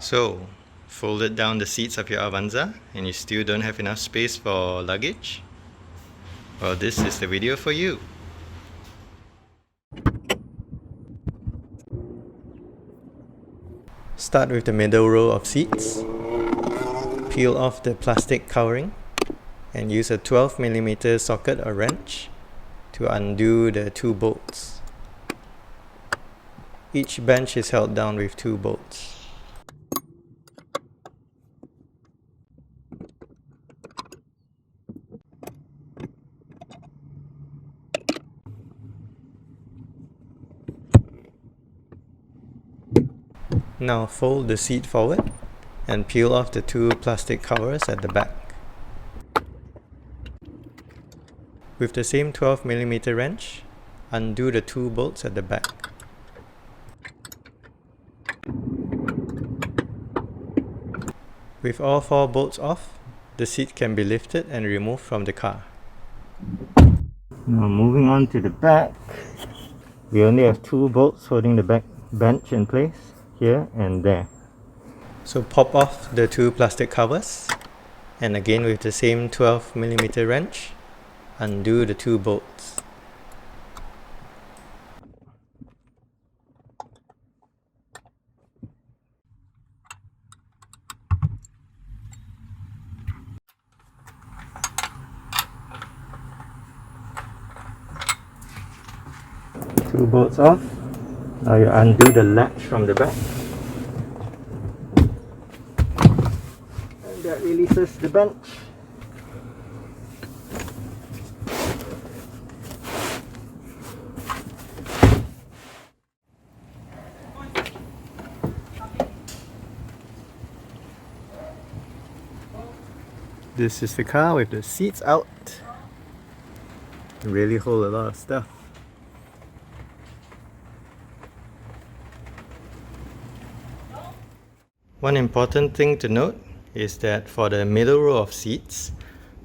So, folded down the seats of your Avanza and you still don't have enough space for luggage? Well, this is the video for you. Start with the middle row of seats. Peel off the plastic covering and use a 12mm socket or wrench to undo the two bolts. Each bench is held down with two bolts. Now fold the seat forward and peel off the two plastic covers at the back. With the same 12mm wrench, undo the two bolts at the back. With all four bolts off, the seat can be lifted and removed from the car. Now moving on to the back, we only have two bolts holding the back bench in place, here and there. So pop off the two plastic covers, and again with the same 12mm wrench, undo the two bolts. Two bolts off. Now you undo the latch from the back. And that releases the bench. This is the car with the seats out. Really hold a lot of stuff. One important thing to note is that for the middle row of seats,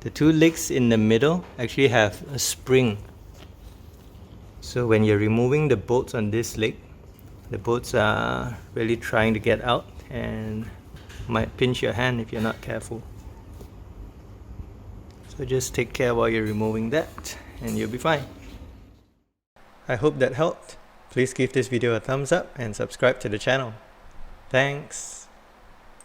the two legs in the middle actually have a spring. So when you're removing the bolts on this leg, the bolts are really trying to get out and might pinch your hand if you're not careful. So just take care while you're removing that and you'll be fine. I hope that helped. Please give this video a thumbs up and subscribe to the channel. Thanks.